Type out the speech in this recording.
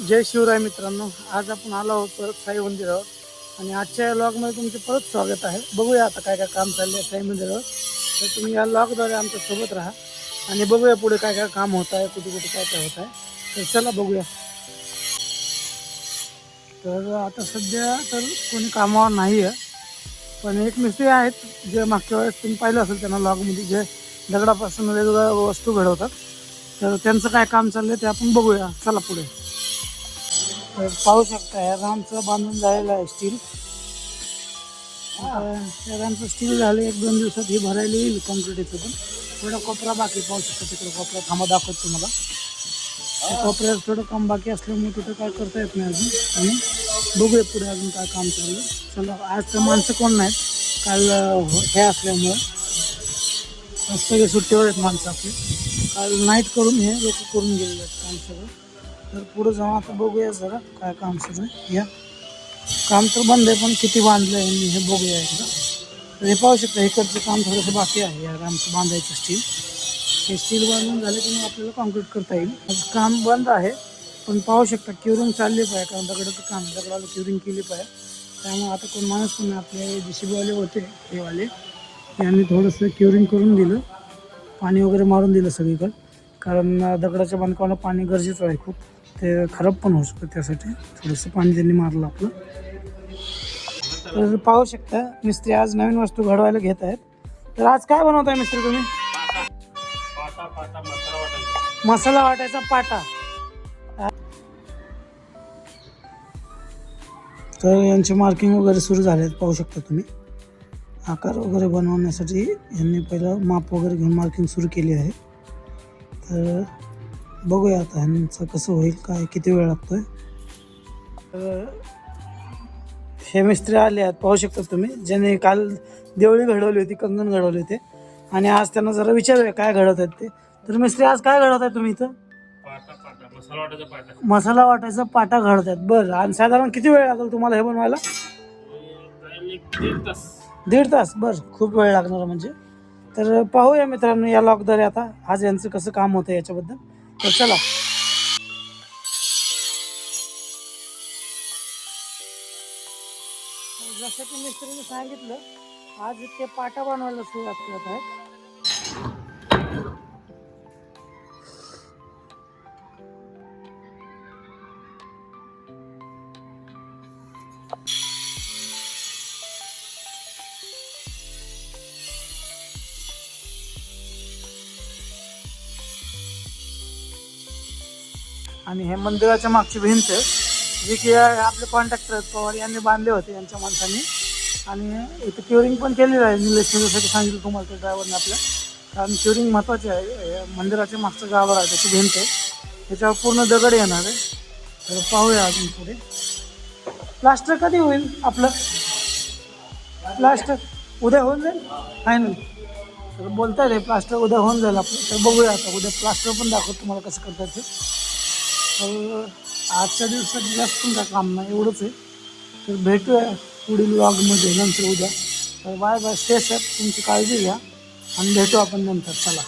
जय शिवराय मित्रांनो, आज आपण आलो आहोत परत साई मंदिरावर आणि आजच्या लॉगमध्ये तुमचे परत स्वागत आहे. बघूया आता काय काय काम चालले आहे साई मंदिरावर. तर तुम्ही या लॉगद्वारे आमच्या सोबत राहा आणि बघूया पुढे काय काय काम होत आहे, कुठे कुठे काय काय होत आहे. तर चला बघूया. तर आता सध्या तर कोणी कामावर नाही आहे, पण एक मिस्त्री आहेत जे मागच्या वेळेस तुम्ही पाहिलं असेल त्यांना लॉगमध्ये, जे दगडापासून वेगवेगळ्या वस्तू घडवतात. तर त्यांचं काय काम चाललं आहे ते आपण बघूया. चला पुढे. तर पाहू शकता या रामचं बांधून झालेलं आहे स्टील. या रामचं स्टील झालं, 1-2 दिवसात हे भरायला येईल कॉन्क्रीटचं. पण थोडा कोपरा बाकी, पाहू शकता तिकडे कोपरा. थांबा दाखवतो तुम्हाला. कोपऱ्यात थोडं काम बाकी असल्यामुळे तिथं काय करता येत नाही अजून. आणि बघूया पुढे अजून काय काम चाललं. चला, आज तर माणसं कोण नाहीत, काल हे असल्यामुळं सगळे सुट्टीवर आहेत माणसं आपली. काल नाईट करून हे लोक करून गेलेले आहेत काम सगळं. तर पुढे जाऊन आता बघूया जरा काय काम सुरू आहे. या काम तर बंद आहे, पण किती बांधलं आहे हे बघूया एकदा. तर हे पाहू शकता इकडचं काम थोडंसं बाकी आहे. या रामचं बांधायचं स्टील. हे स्टील बांधून झालं की मग आपल्याला कॉन्क्रीट करता येईल. आज काम बंद आहे, पण पाहू शकता क्युरिंग चालली पाहिजे, कारण दगडाचं काम, दगडाला क्युरिंग केली पाहिजे. त्यामुळे आता कोण माणूस पण आपले JCB होते हे वाले, यांनी थोडंसं क्युरिंग करून दिलं, पाणी वगैरे मारून दिलं सगळीकडे. कारण दगडाच्या बांधकामाला पाणी गरजेचं आहे खूप, ते खराब पण होऊ शकतं. त्यासाठी थोडंसं पाणी त्यांनी मारलं आपलं. तर पाहू शकता मिस्त्री आज नवीन वस्तू घडवायला घेत आहेत. तर आज काय बनवत आहे मिस्त्री तुम्ही? मसाला वाटायचा पाटा. तर यांचे मार्किंग वगैरे सुरू झाले आहेत, पाहू शकता तुम्ही. आकार वगैरे बनवण्यासाठी यांनी पहिलं माप वगैरे घेऊन मार्किंग सुरू केली आहे. तर बघूया आता ह्यांचं कसं होईल, काय किती वेळ लागतोय. तर हे मिस्त्री आले आहेत, पाहू शकता तुम्ही, ज्याने काल देवळी घडवली होती, कंगन घडवले होते. आणि आज त्यांना जरा विचारूया काय घडवत आहेत ते. तर मिस्त्री आज काय घडवत आहे तुम्ही इथं? मसाला वाटायचा पाटा घडत आहेत. बरं, आणि साधारण किती वेळ लागेल तुम्हाला हे बनवायला? 1.5 तास. बरं, खूप वेळ लागणार म्हणजे. तर पाहूया मित्रांनो या लॉकद्वारे आता आज यांचं कसं काम होतं याच्याबद्दल. तर चला. जसं की मिस्त्रीने सांगितलं, आज ते पाटा बनवायला सुरुवात करत आहेत. आणि हे मंदिराच्या मागची भिंत आहे, जी की आपले कॉन्ट्रॅक्टर आहेत पवार यांनी बांधले होते यांच्या माणसांनी. आणि इथं क्युरिंग पण केलेलं आहे निलेशने, जसं की सांगितलं तुम्हाला त्या ड्रायव्हरने आपल्या. कारण क्युरिंग महत्त्वाचे आहे. मंदिराच्या मागचं गाभारा आहे, त्याची भिंत आहे, त्याच्यावर पूर्ण दगड येणार आहे. तर पाहूया अजून पुढे. प्लास्टर कधी होईल आपलं? प्लास्टर उद्या होऊन जाईल फायनल. तर बोलताय रे प्लास्टर उद्या होऊन जाईल आपलं. तर बघूया आता उद्या प्लास्टर पण दाखवतो तुम्हाला कसं करता येतं. तर आजच्या दिवसात जास्त पण काय काम नाही, एवढंच आहे. तर भेटूया पुढील व्लॉगमध्ये नंतर उद्या. तर बाय बाय, स्टे सेफ, तुमची काळजी घ्या आणि भेटू आपण नंतर. चला.